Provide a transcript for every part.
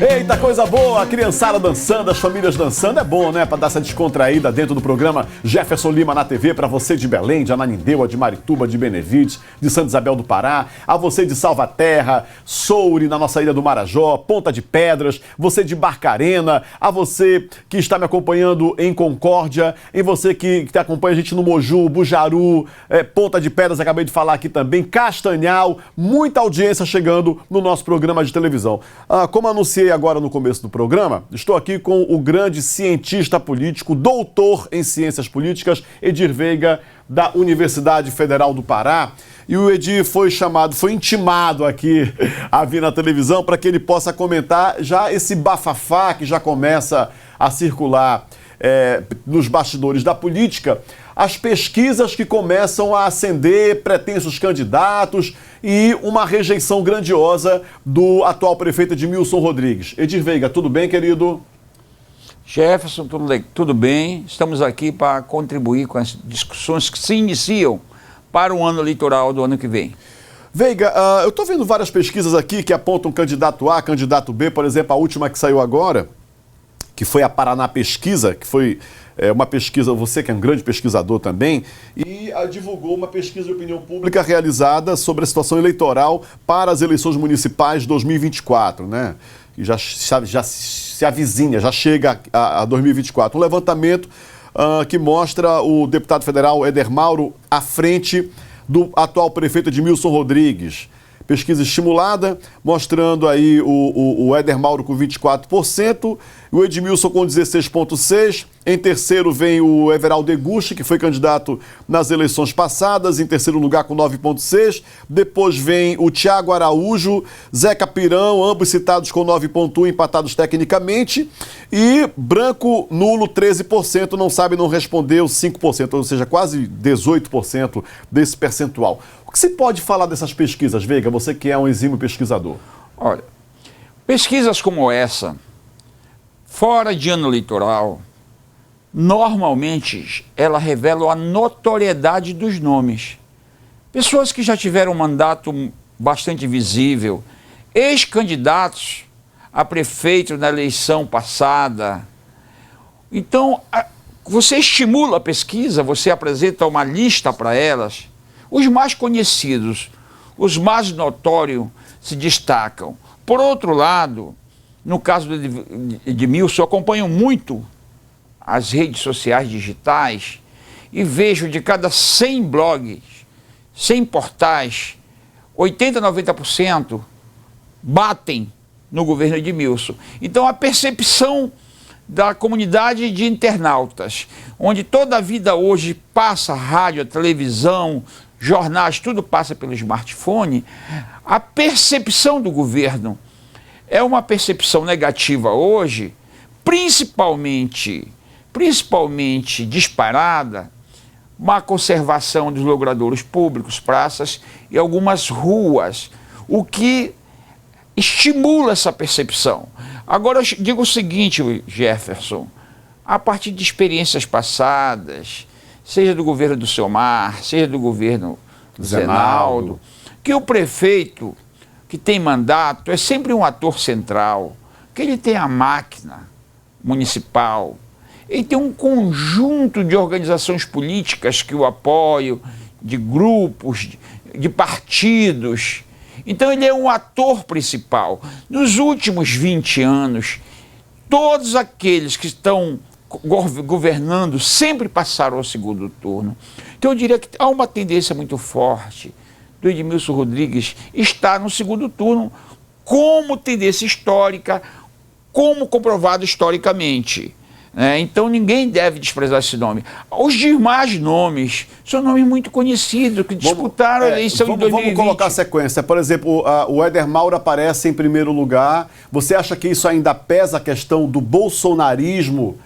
Eita, coisa boa, a criançada dançando, as famílias dançando, é bom, né? Pra dar essa descontraída dentro do programa Jefferson Lima na TV, pra você de Belém, de Ananindeua, de Marituba, de Benevides, de Santa Isabel do Pará, a você de Salvaterra, Soure, na nossa ilha do Marajó, Ponta de Pedras, você de Barcarena, a você que está me acompanhando em Concórdia, e você que acompanha a gente no Moju, Bujaru, Ponta de Pedras, acabei de falar aqui também, Castanhal, muita audiência chegando no nosso programa de televisão. Como anunciei agora no começo do programa, estou aqui com o grande cientista político, doutor em ciências políticas, Edir Veiga, da Universidade Federal do Pará. E o Edir foi intimado aqui a vir na televisão para que ele possa comentar já esse bafafá que já começa a circular nos bastidores da política, as pesquisas que começam a acender pretensos candidatos e uma rejeição grandiosa do atual prefeito Edmilson Rodrigues. Edir Veiga, tudo bem, querido? Jefferson, tudo bem? Estamos aqui para contribuir com as discussões que se iniciam para o ano eleitoral do ano que vem. Veiga, eu estou vendo várias pesquisas aqui que apontam candidato A, candidato B, por exemplo, a última que saiu agora, que foi a Paraná Pesquisa, que foi uma pesquisa, você que é um grande pesquisador também, e divulgou uma pesquisa de opinião pública realizada sobre a situação eleitoral para as eleições municipais de 2024, né? E já se avizinha, já chega a 2024. Um levantamento que mostra o deputado federal Éder Mauro à frente do atual prefeito Edmilson Rodrigues. Pesquisa estimulada, mostrando aí o Éder Mauro com 24%, o Edmilson com 16,6%. Em terceiro vem o Everaldo Deguchi, que foi candidato nas eleições passadas, em terceiro lugar com 9,6%. Depois vem o Tiago Araújo, Zeca Pirão, ambos citados com 9,1%, empatados tecnicamente. E branco, nulo, 13%, não sabe, não respondeu, 5%, ou seja, quase 18% desse percentual. O que se pode falar dessas pesquisas, Veiga, você que é um exímio pesquisador? Olha, pesquisas como essa, fora de ano eleitoral, normalmente ela revela a notoriedade dos nomes. Pessoas que já tiveram um mandato bastante visível, ex-candidatos a prefeito na eleição passada. Então, você estimula a pesquisa, você apresenta uma lista para elas. Os mais conhecidos, os mais notórios se destacam. Por outro lado, no caso de Edmilson, eu acompanho muito as redes sociais digitais e vejo de cada 100 blogs, 100 portais, 80%, 90% batem no governo Edmilson. Então a percepção da comunidade de internautas, onde toda a vida hoje passa rádio, televisão, jornais, tudo passa pelo smartphone, a percepção do governo é uma percepção negativa hoje, principalmente disparada, má conservação dos logradouros públicos, praças e algumas ruas, o que estimula essa percepção. Agora eu digo o seguinte, Jefferson, a partir de experiências passadas, seja do governo do Selmar, seja do governo do Zenaldo, que o prefeito que tem mandato é sempre um ator central, que ele tem a máquina municipal, ele tem um conjunto de organizações políticas que o apoiam, de grupos, de partidos. Então ele é um ator principal. Nos últimos 20 anos, todos aqueles que estão governando sempre passaram ao segundo turno. Então eu diria que há uma tendência muito forte do Edmilson Rodrigues estar no segundo turno como tendência histórica, como comprovado historicamente. Então ninguém deve desprezar esse nome. Os demais nomes são nomes muito conhecidos que disputaram a eleição em 2020. Vamos colocar a sequência. Por exemplo, o Éder Mauro aparece em primeiro lugar. Você acha que isso ainda pesa a questão do bolsonarismo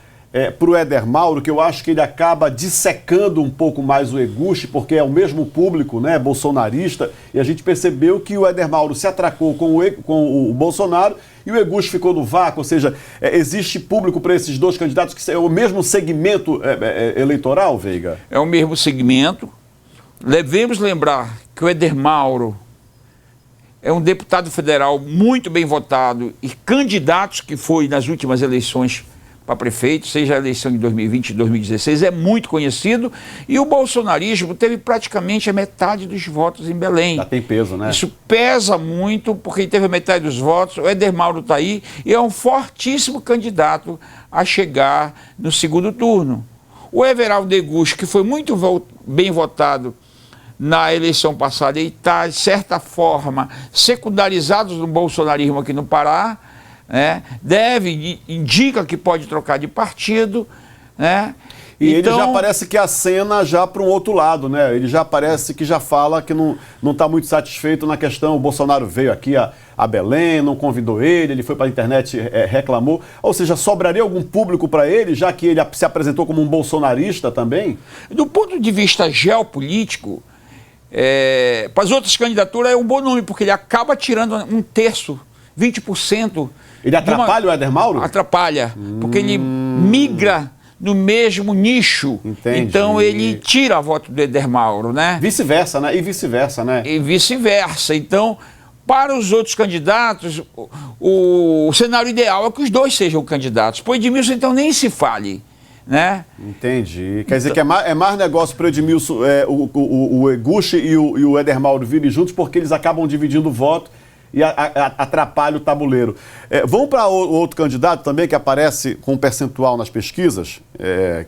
para o Éder Mauro, que eu acho que ele acaba dissecando um pouco mais o Eguchi, porque é o mesmo público, né, bolsonarista, e a gente percebeu que o Éder Mauro se atracou com o Bolsonaro e o Eguchi ficou no vácuo, ou seja, existe público para esses dois candidatos que é o mesmo segmento eleitoral, Veiga? É o mesmo segmento. Devemos lembrar que o Éder Mauro é um deputado federal muito bem votado e candidato que foi nas últimas eleições para prefeito, seja a eleição de 2020 e 2016, é muito conhecido, e o bolsonarismo teve praticamente a metade dos votos em Belém. Já tem peso, né? Isso pesa muito, porque ele teve a metade dos votos, o Éder Mauro está aí, e é um fortíssimo candidato a chegar no segundo turno. O Everaldo Deguchi, que foi muito bem votado na eleição passada e está, de certa forma, secundarizado no bolsonarismo aqui no Pará, né? Indica que pode trocar de partido, né? E então, ele já parece que acena já para um outro lado, né? Ele já parece que já fala que não está muito satisfeito na questão. O Bolsonaro veio aqui a Belém, não convidou ele foi para a internet, reclamou. Ou seja, sobraria algum público para ele, já que ele se apresentou como um bolsonarista também? Do ponto de vista geopolítico, para as outras candidaturas é um bom nome, porque ele acaba tirando um terço, 20%. Ele atrapalha o Éder Mauro? Atrapalha, porque ele migra no mesmo nicho. Entendi. Então ele tira a voto do Éder Mauro, né? Vice-versa, né? E vice-versa, né? E vice-versa. Então, para os outros candidatos, o cenário ideal é que os dois sejam candidatos. Para o Edmilson, então, nem se fale, né? Entendi. Quer dizer que é mais negócio para o Edmilson, o Deguchi e o Éder Mauro virem juntos, porque eles acabam dividindo o voto e atrapalha o tabuleiro. Vamos para o outro candidato também, que aparece com um percentual nas pesquisas,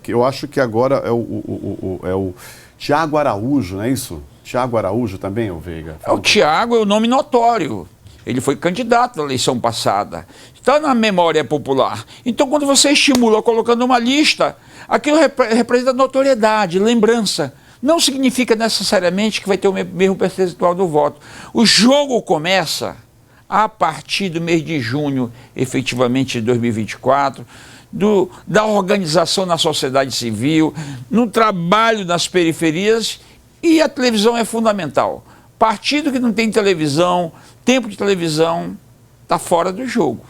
que eu acho que agora é o Tiago Araújo, não é isso? Tiago Araújo também, o Veiga? O Tiago é o nome notório. Ele foi candidato na eleição passada. Está na memória popular. Então, quando você estimula colocando uma lista, aquilo representa notoriedade, lembrança. Não significa necessariamente que vai ter o mesmo percentual do voto. O jogo começa a partir do mês de junho, efetivamente, de 2024, da organização na sociedade civil, no trabalho nas periferias, e a televisão é fundamental. Partido que não tem televisão, tempo de televisão, está fora do jogo.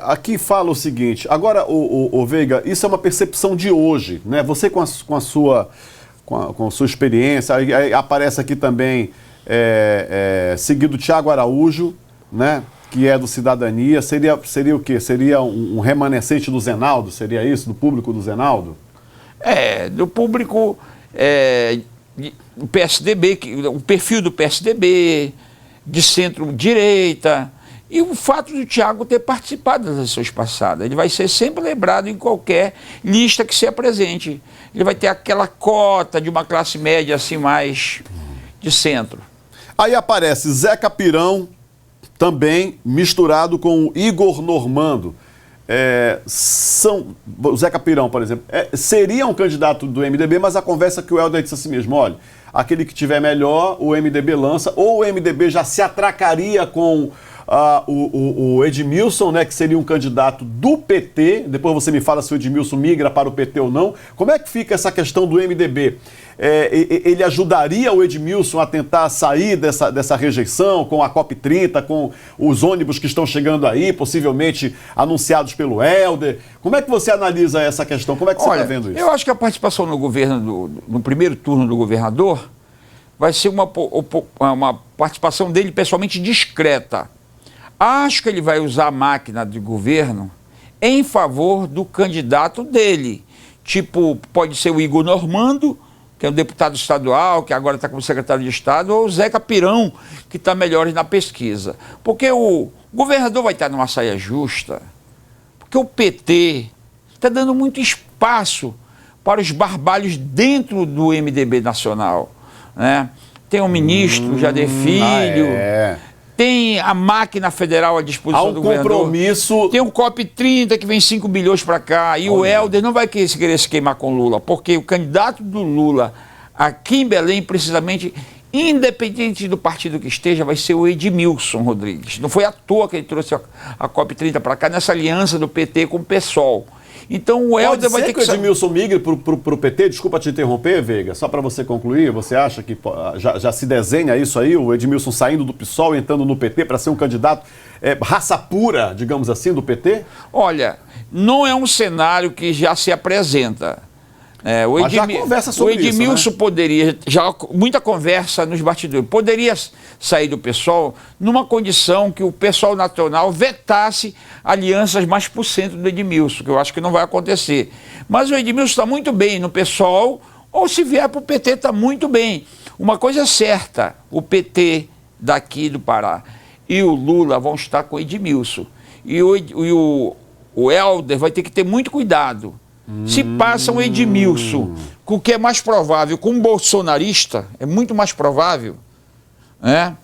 Aqui fala o seguinte, agora, o Veiga, isso é uma percepção de hoje, né? Você com a sua experiência, aí aparece aqui também, seguido Tiago Araújo, né? Que é do Cidadania, seria o quê? Seria um remanescente do Zenaldo, seria isso? Do público do Zenaldo? Do público do PSDB, o perfil do PSDB, de centro-direita. E o fato do Tiago ter participado das eleições passadas, ele vai ser sempre lembrado em qualquer lista que se apresente. Ele vai ter aquela cota de uma classe média assim mais de centro. Aí aparece Zeca Pirão, também misturado com o Igor Normando. O Zeca Pirão, por exemplo, seria um candidato do MDB, mas a conversa que o Helder disse assim mesmo, olha, aquele que tiver melhor, o MDB lança, ou o MDB já se atracaria com o Edmilson, né, que seria um candidato do PT, depois você me fala se o Edmilson migra para o PT ou não. Como é que fica essa questão do MDB? Ele ajudaria o Edmilson a tentar sair dessa rejeição com a COP30, com os ônibus que estão chegando aí, possivelmente anunciados pelo Helder? Como é que você analisa essa questão? Como é que você está vendo isso? Eu acho que a participação no governo, no primeiro turno do governador, vai ser uma participação dele pessoalmente discreta. Acho que ele vai usar a máquina de governo em favor do candidato dele. Tipo, pode ser o Igor Normando, que é um deputado estadual, que agora está como secretário de Estado, ou o Zeca Pirão, que está melhor na pesquisa. Porque o governador vai estar numa saia justa, porque o PT está dando muito espaço para os barbalhos dentro do MDB nacional, né? Tem um ministro, Jader Filho... Tem a máquina federal à disposição do governador. Há um compromisso... Tem o COP30 que vem 5 bilhões para cá. E o Helder não vai querer se queimar com o Lula, porque o candidato do Lula aqui em Belém, precisamente, independente do partido que esteja, vai ser o Edmilson Rodrigues. Não foi à toa que ele trouxe a COP30 para cá, nessa aliança do PT com o PSOL. Então o Helder vai ter que... Pode ser que o Edmilson migre para o PT? Desculpa te interromper, Veiga, só para você concluir, você acha que já se desenha isso aí, o Edmilson saindo do PSOL e entrando no PT para ser um candidato raça pura, digamos assim, do PT? Olha, não é um cenário que já se apresenta. Já conversa sobre o Edmilson isso, né? poderia, já muita conversa nos bastidores, poderia sair do PSOL numa condição que o PSOL nacional vetasse alianças mais por cento do Edmilson, que eu acho que não vai acontecer. Mas o Edmilson está muito bem no PSOL, ou se vier para o PT está muito bem. Uma coisa é certa, o PT daqui do Pará e o Lula vão estar com o Edmilson. E o Helder vai ter que ter muito cuidado. Se passa um Edmilson, com o que é mais provável, com um bolsonarista, é muito mais provável, né?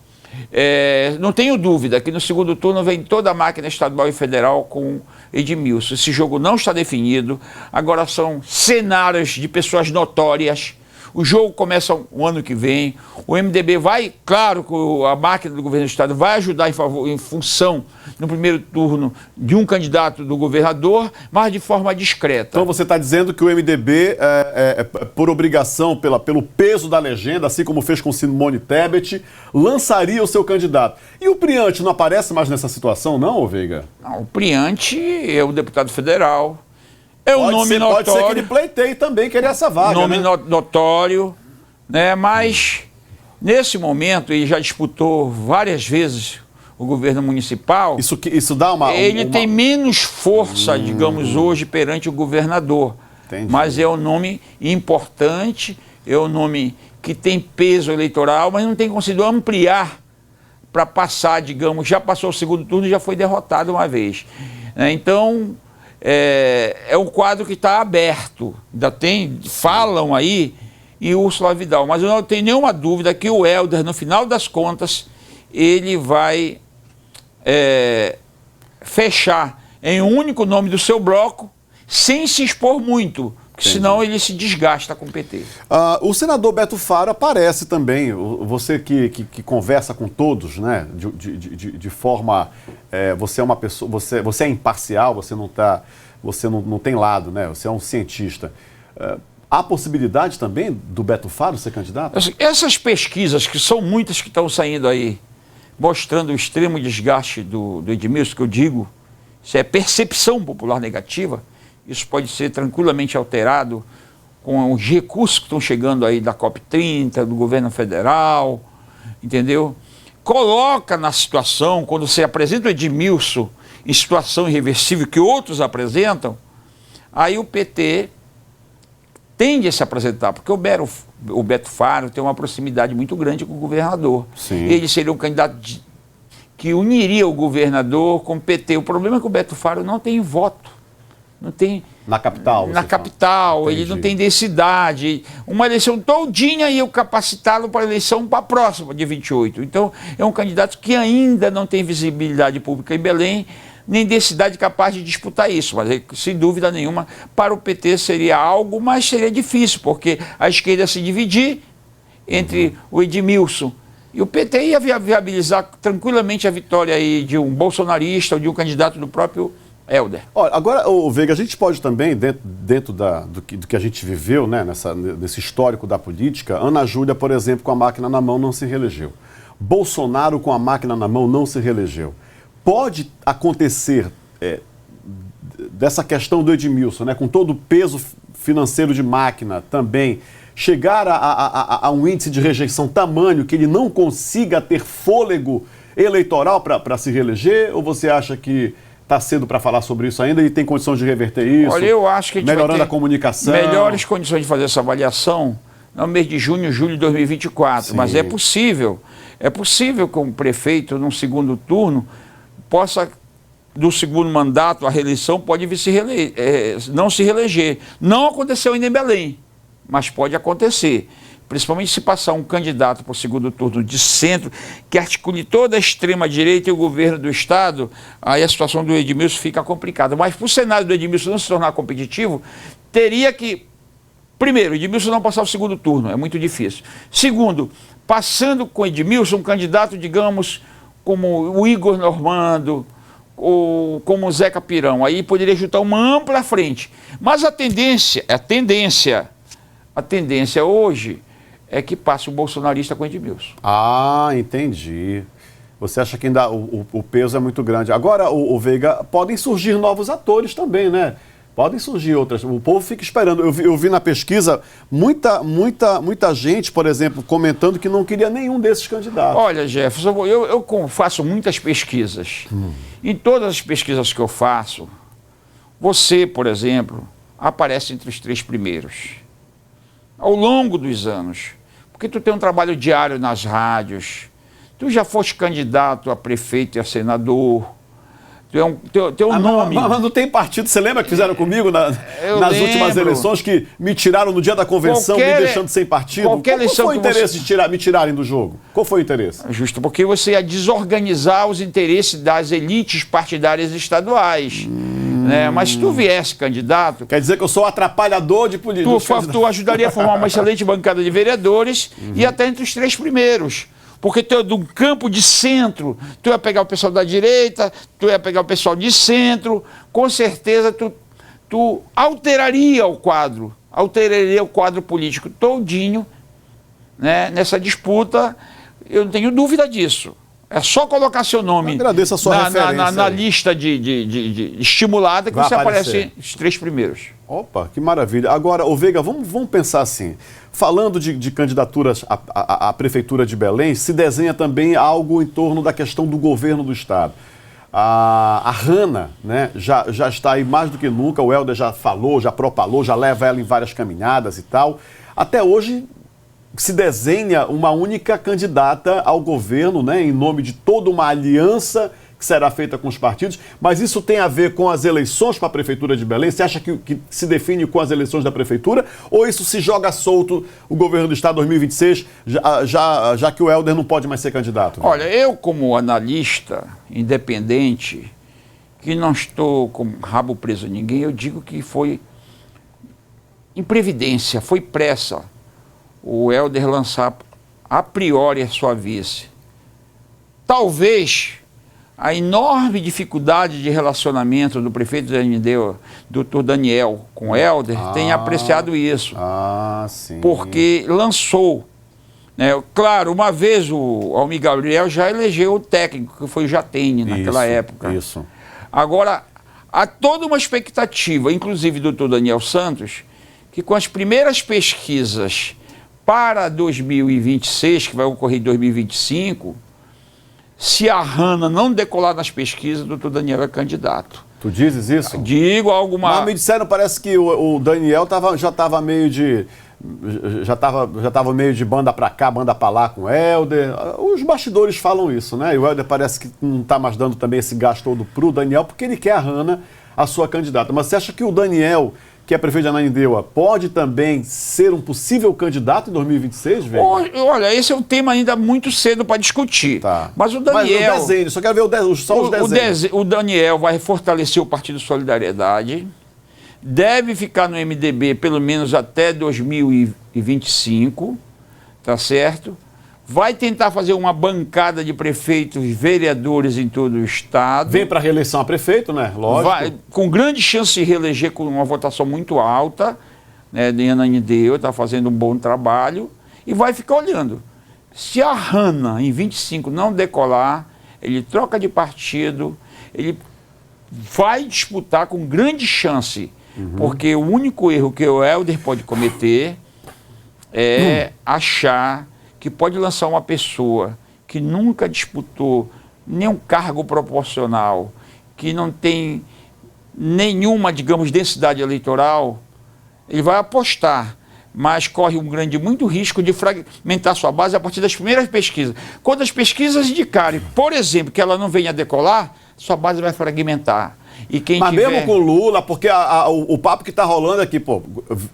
Não tenho dúvida que no segundo turno vem toda a máquina estadual e federal com Edmilson. Esse jogo não está definido, agora são cenários de pessoas notórias. O jogo começa o ano que vem. O MDB vai, claro que a máquina do governo do estado vai ajudar em função, no primeiro turno, de um candidato do governador, mas de forma discreta. Então você está dizendo que o MDB, por obrigação, pelo peso da legenda, assim como fez com Simone Tebet, lançaria o seu candidato. E o Priante não aparece mais nessa situação, não, Veiga? Não, o Priante é o deputado federal. É um nome notório. Pode ser que ele pleiteie também querer essa vaga, nome né? Notório, né? Mas nesse momento ele já disputou várias vezes o governo municipal. Isso dá uma... Ele tem menos força, digamos, hoje perante o governador. Entendi. Mas é um nome importante, é um nome que tem peso eleitoral, mas não tem conseguido ampliar para passar, digamos, já passou o segundo turno e já foi derrotado uma vez. Então... É um quadro que está aberto, falam aí em Úrsula Vidal, mas eu não tenho nenhuma dúvida que o Helder, no final das contas, ele vai fechar em um único nome do seu bloco, sem se expor muito, porque senão ele se desgasta com o PT. O senador Beto Faro aparece também, você que conversa com todos, né, de forma... você é uma pessoa, você é imparcial, você não tem lado, né, você é um cientista. Há possibilidade também do Beto Faro ser candidato? Essas pesquisas, que são muitas que estão saindo aí, mostrando o extremo desgaste do Edmilson, que eu digo, isso é percepção popular negativa, isso pode ser tranquilamente alterado com os recursos que estão chegando aí da COP30, do governo federal, entendeu? Coloca na situação, quando você apresenta o Edmilson em situação irreversível que outros apresentam, aí o PT tende a se apresentar, porque o Beto Faro tem uma proximidade muito grande com o governador. Sim. Ele seria um candidato que uniria o governador com o PT. O problema é que o Beto Faro não tem voto. Não tem... Na capital? Na capital, ele não tem densidade. Uma eleição todinha ia capacitá-lo para a eleição para a próxima, de 28. Então, é um candidato que ainda não tem visibilidade pública em Belém, nem densidade capaz de disputar isso. Mas, sem dúvida nenhuma, para o PT seria algo, mas seria difícil, porque a esquerda ia se dividir entre o Edmilson. E o PT ia viabilizar tranquilamente a vitória aí de um bolsonarista ou de um candidato do próprio Helder. Olha, agora, Veiga, a gente pode também, dentro do que a gente viveu, né, nesse histórico da política, Ana Júlia, por exemplo, com a máquina na mão, não se reelegeu. Bolsonaro, com a máquina na mão, não se reelegeu. Pode acontecer dessa questão do Edmilson, né, com todo o peso financeiro de máquina também, chegar a um índice de rejeição tamanho que ele não consiga ter fôlego eleitoral para se reeleger? Ou você acha que está cedo para falar sobre isso ainda e tem condições de reverter isso? Olha, eu acho que a gente melhorando vai ter a comunicação. melhores condições de fazer essa avaliação no mês de junho, julho de 2024. Sim. Mas é possível que um prefeito, num segundo turno, possa, do segundo mandato, a reeleição, pode vir não se reeleger. Não aconteceu ainda em Belém, mas pode acontecer. Principalmente se passar um candidato para o segundo turno de centro, que articule toda a extrema-direita e o governo do Estado, aí a situação do Edmilson fica complicada. Mas para o cenário do Edmilson não se tornar competitivo, teria que, primeiro, o Edmilson não passar o segundo turno, é muito difícil. Segundo, passando com o Edmilson, um candidato, digamos, como o Igor Normando, ou como o Zeca Pirão, aí poderia juntar uma ampla frente. Mas a tendência hoje é que passe o bolsonarista com o Edmilson. Ah, entendi. Você acha que ainda o peso é muito grande. Agora, o Veiga, podem surgir novos atores também, né? Podem surgir outras. O povo fica esperando. Eu vi na pesquisa muita gente, por exemplo, comentando que não queria nenhum desses candidatos. Olha, Jefferson, eu faço muitas pesquisas. Em todas as pesquisas que eu faço, você, por exemplo, aparece entre os 3 primeiros. Ao longo dos anos. Porque tu tem um trabalho diário nas rádios, tu já foste candidato a prefeito e a senador, teu nome... Mas não tem partido, você lembra que fizeram comigo nas últimas eleições, que me tiraram no dia da convenção, me deixando sem partido? Qual foi o interesse de me tirarem do jogo? Qual foi o interesse? Justo, porque você ia desorganizar os interesses das elites partidárias estaduais. Né? Mas se tu viesse candidato... Quer dizer que eu sou atrapalhador de política? Tu ajudaria a formar uma excelente bancada de vereadores e até entre os 3 primeiros. Porque tu é de um campo de centro, tu ia pegar o pessoal da direita, tu ia pegar o pessoal de centro, com certeza tu alteraria o quadro político todinho, né? Nessa disputa, eu não tenho dúvida disso. É só colocar seu nome agradeço a sua referência na lista de estimulada que você aparece os 3 primeiros. Opa, que maravilha. Agora, ô Veiga, vamos pensar assim. Falando de candidaturas à Prefeitura de Belém, se desenha também algo em torno da questão do governo do Estado. A Hanna, né, já está aí mais do que nunca, o Helder já falou, já propalou, já leva ela em várias caminhadas e tal. Até hoje se desenha uma única candidata ao governo, né, em nome de toda uma aliança que será feita com os partidos, mas isso tem a ver com as eleições para a Prefeitura de Belém? Você acha que se define com as eleições da Prefeitura? Ou isso se joga solto o governo do Estado 2026, já que o Helder não pode mais ser candidato? Olha, eu como analista independente, que não estou com rabo preso a ninguém, eu digo que foi imprevidência, foi pressa o Helder lançar a priori a sua vice. Talvez a enorme dificuldade de relacionamento do prefeito de Ananindeua, Dr. Daniel, com o Helder, tenha apreciado isso. Sim. Porque lançou. Né? Claro, uma vez o Almir Gabriel já elegeu o técnico, que foi o Jatene naquela época. Isso. Agora, há toda uma expectativa, inclusive do Dr. Daniel Santos, que com as primeiras pesquisas para 2026, que vai ocorrer em 2025, se a Hanna não decolar nas pesquisas, o doutor Daniel é candidato. Tu dizes isso? Digo alguma... Mas me disseram, parece que o Daniel já estava meio de... Já estava meio de banda para cá, banda para lá com o Helder. Os bastidores falam isso, né? E o Helder parece que não está mais dando também esse gasto todo para o Daniel, porque ele quer a Hanna, a sua candidata. Mas você acha que o Daniel, que é prefeito de Ananindeua, pode também ser um possível candidato em 2026, velho? Olha, esse é um tema ainda muito cedo para discutir. Tá. Mas o Daniel... Mas o desenho, só quero ver só os desenhos. O Daniel vai fortalecer o Partido Solidariedade, deve ficar no MDB pelo menos até 2025, tá certo? Vai tentar fazer uma bancada de prefeitos e vereadores em todo o estado. Vem para a reeleição a prefeito, né? Lógico. Com grande chance de reeleger com uma votação muito alta, né, de Ananindeua, está fazendo um bom trabalho, e vai ficar olhando. Se a Hanna, em 25, não decolar, ele troca de partido, ele vai disputar com grande chance, porque o único erro que o Helder pode cometer é achar que pode lançar uma pessoa que nunca disputou nenhum cargo proporcional, que não tem nenhuma, digamos, densidade eleitoral, ele vai apostar, mas corre muito risco de fragmentar sua base a partir das primeiras pesquisas. Quando as pesquisas indicarem, por exemplo, que ela não venha a decolar, sua base vai fragmentar. Mas mesmo com o Lula, porque o papo que está rolando aqui, pô,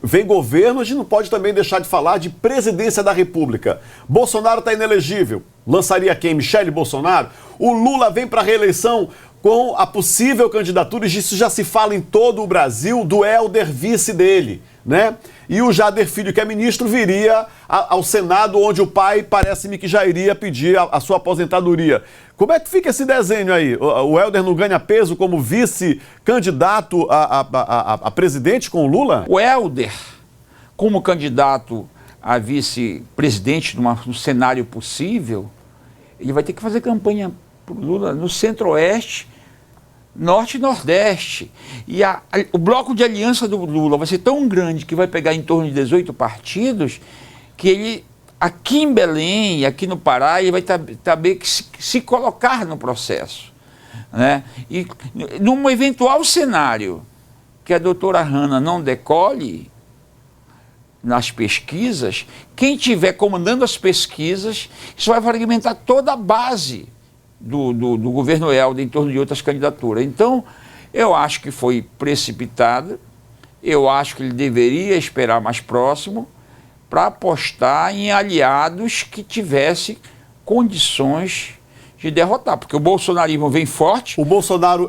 vem governo, a gente não pode também deixar de falar de presidência da República. Bolsonaro está inelegível. Lançaria quem? Michele Bolsonaro? O Lula vem para a reeleição com a possível candidatura, e isso já se fala em todo o Brasil, do Helder vice dele, né? E o Jader Filho, que é ministro, viria ao Senado, onde o pai parece-me que já iria pedir a sua aposentadoria. Como é que fica esse desenho aí? O Helder não ganha peso como vice-candidato a presidente com o Lula? O Helder, como candidato a vice-presidente num cenário possível, ele vai ter que fazer campanha para o Lula no Centro-Oeste, Norte e Nordeste. E o bloco de aliança do Lula vai ser tão grande que vai pegar em torno de 18 partidos que ele, aqui em Belém, aqui no Pará, ele vai saber que se colocar no processo. Né? E num eventual cenário que a doutora Hanna não decole nas pesquisas, quem estiver comandando as pesquisas, isso vai fragmentar toda a base do governo Helder em torno de outras candidaturas. Então, eu acho que foi precipitada, eu acho que ele deveria esperar mais próximo para apostar em aliados que tivessem condições de derrotar, porque o bolsonarismo vem forte. O Bolsonaro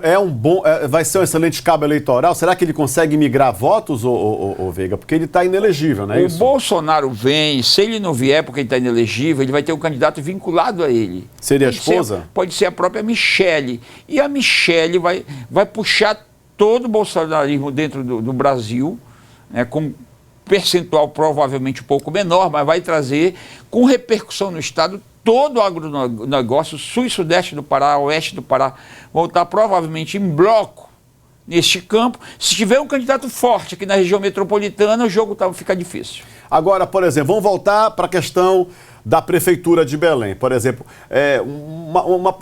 vai ser um excelente cabo eleitoral? Será que ele consegue migrar votos, ô Veiga? Porque ele está inelegível, não é isso? O Bolsonaro vem, se ele não vier porque ele está inelegível, ele vai ter um candidato vinculado a ele. Seria a esposa? Pode ser a própria Michele. E a Michele vai puxar todo o bolsonarismo dentro do Brasil, né, com percentual provavelmente um pouco menor, mas vai trazer com repercussão no Estado todo o agronegócio, sul e sudeste do Pará, oeste do Pará, vão estar provavelmente em bloco neste campo. Se tiver um candidato forte aqui na região metropolitana, o jogo fica difícil. Agora, por exemplo, vamos voltar para a questão da Prefeitura de Belém. Por exemplo,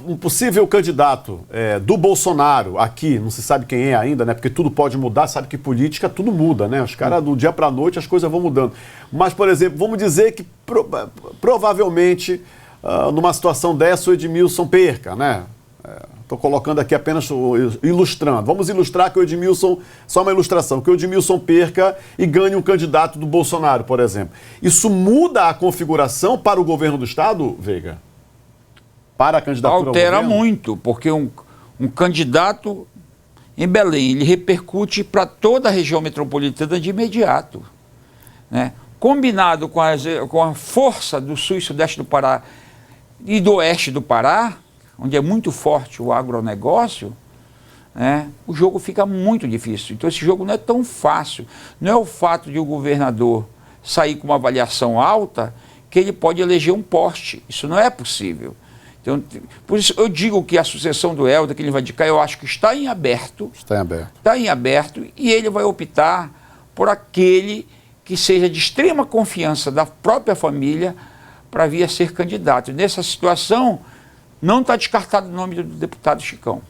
um possível candidato do Bolsonaro aqui, não se sabe quem é ainda, né? Porque tudo pode mudar, sabe que política tudo muda, né? Os caras do dia para a noite as coisas vão mudando. Mas, por exemplo, vamos dizer que provavelmente numa situação dessa o Edmilson perca, né? Estou colocando aqui apenas ilustrando. Vamos ilustrar que o Edmilson, só uma ilustração, que o Edmilson perca e ganhe um candidato do Bolsonaro, por exemplo. Isso muda a configuração para o governo do Estado, Veiga? Para a candidatura altera ao governo? muito, porque um candidato em Belém, ele repercute para toda a região metropolitana de imediato. Né? Combinado com a força do sul e sudeste do Pará e do oeste do Pará, onde é muito forte o agronegócio, né, o jogo fica muito difícil. Então esse jogo não é tão fácil. Não é o fato de o governador sair com uma avaliação alta que ele pode eleger um poste. Isso não é possível. Então, por isso eu digo que a sucessão do Helder, que ele vai indicar, eu acho que está em aberto. Está em aberto. Está em aberto e ele vai optar por aquele que seja de extrema confiança da própria família para vir a ser candidato. E nessa situação, não está descartado o nome do deputado Chicão.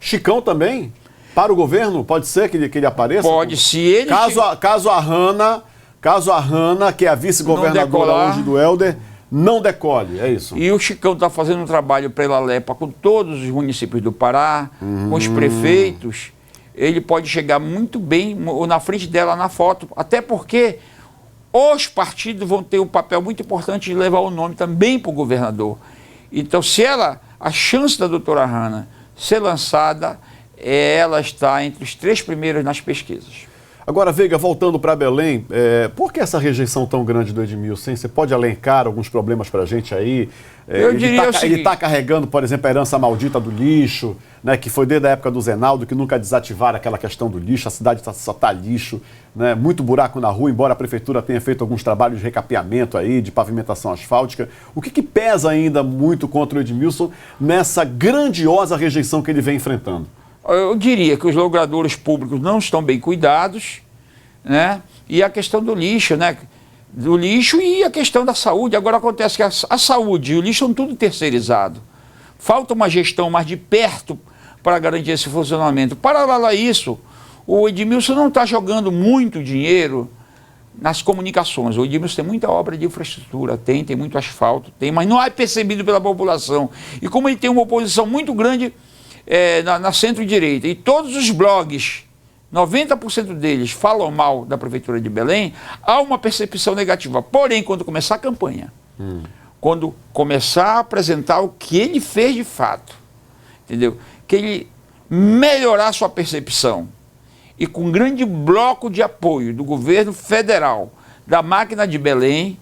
Chicão também? Para o governo? Pode ser que ele apareça? Pode, se ele... Caso a Hanna, que é a vice-governadora hoje do Helder, não decole, é isso? E o Chicão está fazendo um trabalho pela Lepa com todos os municípios do Pará, com os prefeitos. Ele pode chegar muito bem na frente dela na foto, até porque os partidos vão ter um papel muito importante de levar o nome também para o governador. Então, a chance da doutora Hanna ser lançada, ela está entre os 3 primeiros nas pesquisas. Agora, Veiga, voltando para Belém, por que essa rejeição tão grande do Edmilson? Hein? Você pode elencar alguns problemas para a gente aí? Ele está carregando, por exemplo, a herança maldita do lixo, né, que foi desde a época do Zenaldo, que nunca desativaram aquela questão do lixo, a cidade só está lixo, né, muito buraco na rua, embora a prefeitura tenha feito alguns trabalhos de recapeamento aí, de pavimentação asfáltica. O que pesa ainda muito contra o Edmilson nessa grandiosa rejeição que ele vem enfrentando? Eu diria que os logradouros públicos não estão bem cuidados, né? E a questão do lixo, né? Do lixo e a questão da saúde. Agora acontece que a saúde e o lixo são tudo terceirizado. Falta uma gestão mais de perto para garantir esse funcionamento. Paralelo a isso, o Edmilson não está jogando muito dinheiro nas comunicações. O Edmilson tem muita obra de infraestrutura, tem muito asfalto, mas não é percebido pela população. E como ele tem uma oposição muito grande na centro-direita, e todos os blogs, 90% deles falam mal da Prefeitura de Belém, há uma percepção negativa. Porém, quando começar a campanha, quando começar a apresentar o que ele fez de fato, entendeu? Que ele melhorar sua percepção, e com um grande bloco de apoio do governo federal, da máquina de Belém,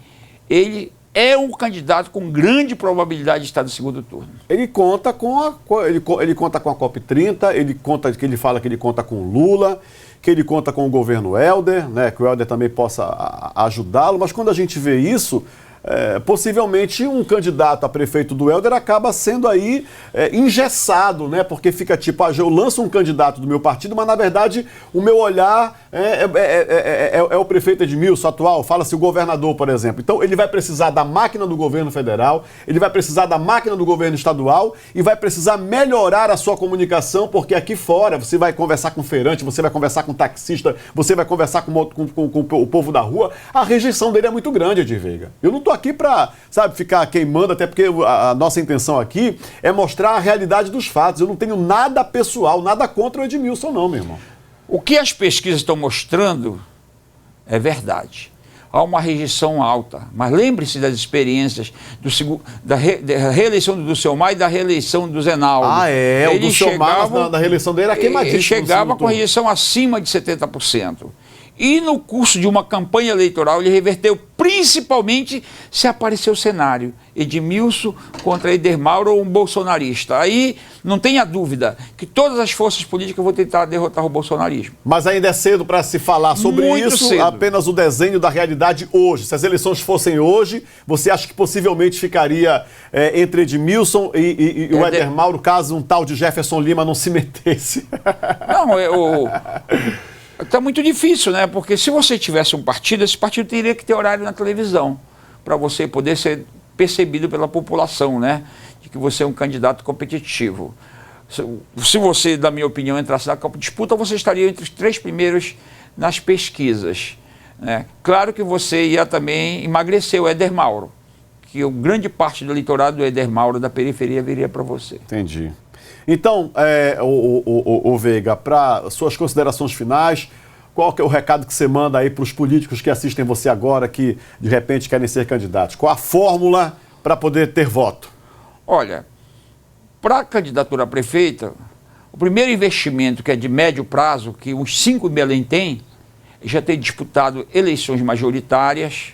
ele é um candidato com grande probabilidade de estar no segundo turno. Ele conta com a COP30, ele fala que ele conta com o Lula, que ele conta com o governo Helder, né, que o Helder também possa ajudá-lo, mas quando a gente vê isso, possivelmente um candidato a prefeito do Helder acaba sendo aí engessado, né? Porque fica tipo, eu lanço um candidato do meu partido, mas na verdade o meu olhar é o prefeito Edmilson atual, fala-se o governador, por exemplo. Então ele vai precisar da máquina do governo federal, ele vai precisar da máquina do governo estadual e vai precisar melhorar a sua comunicação, porque aqui fora você vai conversar com feirante, você vai conversar com taxista, você vai conversar com o povo da rua, a rejeição dele é muito grande, Edir Veiga. Eu não estou aqui para, ficar queimando, até porque a nossa intenção aqui é mostrar a realidade dos fatos. Eu não tenho nada pessoal, nada contra o Edmilson não, meu irmão. O que as pesquisas estão mostrando é verdade. Há uma rejeição alta, mas lembre-se das experiências da reeleição do Dulciomar e da reeleição do Zenaldo. O Dulciomar, da reeleição dele era queimadíssimo. Ele chegava com rejeição acima de 70%. E no curso de uma campanha eleitoral ele reverteu, principalmente se apareceu o cenário Edmilson contra Eder Mauro ou um bolsonarista. Aí não tenha dúvida que todas as forças políticas vão tentar derrotar o bolsonarismo. Mas ainda é cedo para se falar sobre isso, cedo. Apenas o desenho da realidade hoje. Se as eleições fossem hoje, você acha que possivelmente ficaria entre Edmilson e o Eder Mauro, caso um tal de Jefferson Lima não se metesse? Não, está muito difícil, né? Porque se você tivesse um partido, esse partido teria que ter horário na televisão para você poder ser percebido pela população, né? De que você é um candidato competitivo. Se você, na minha opinião, entrasse na disputa, você estaria entre os 3 primeiros nas pesquisas, né? Claro que você ia também emagrecer o Eder Mauro, que grande parte do eleitorado do Eder Mauro da periferia viria para você. Entendi. Então, o Veiga, para suas considerações finais, qual que é o recado que você manda aí para os políticos que assistem você agora, que de repente querem ser candidatos? Qual a fórmula para poder ter voto? Olha, para a candidatura a prefeita, o primeiro investimento, que é de médio prazo, que uns 5 em Belém tem, é já ter disputado eleições majoritárias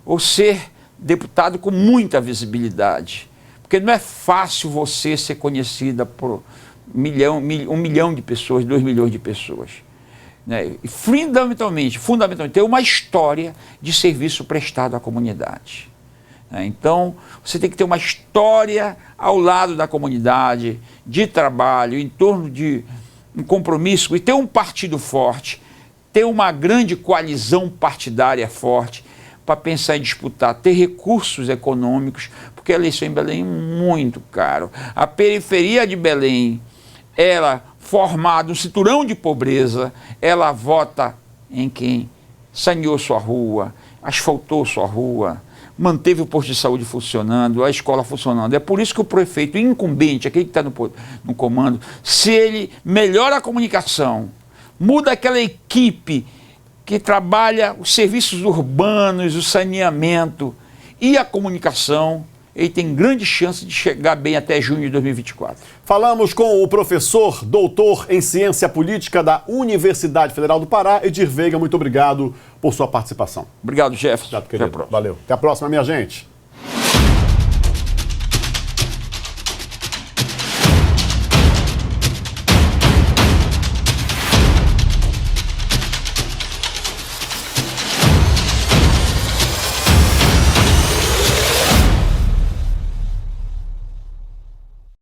ou ser deputado com muita visibilidade. Porque não é fácil você ser conhecida por 1 milhão de pessoas, 2 milhões de pessoas, né? E fundamentalmente, ter uma história de serviço prestado à comunidade, né? Então, você tem que ter uma história ao lado da comunidade, de trabalho, em torno de um compromisso, e ter um partido forte, ter uma grande coalizão partidária forte, para pensar em disputar, ter recursos econômicos, porque a eleição em Belém é muito caro. A periferia de Belém, ela formada um cinturão de pobreza, ela vota em quem saneou sua rua, asfaltou sua rua, manteve o posto de saúde funcionando, a escola funcionando. É por isso que o prefeito incumbente, aquele que está no comando, se ele melhora a comunicação, muda aquela equipe que trabalha os serviços urbanos, o saneamento e a comunicação, ele tem grande chance de chegar bem até junho de 2024. Falamos com o professor, doutor em ciência política da Universidade Federal do Pará, Edir Veiga. Muito obrigado por sua participação. Obrigado, Jefferson. Obrigado, querido. Valeu. Até a próxima, minha gente.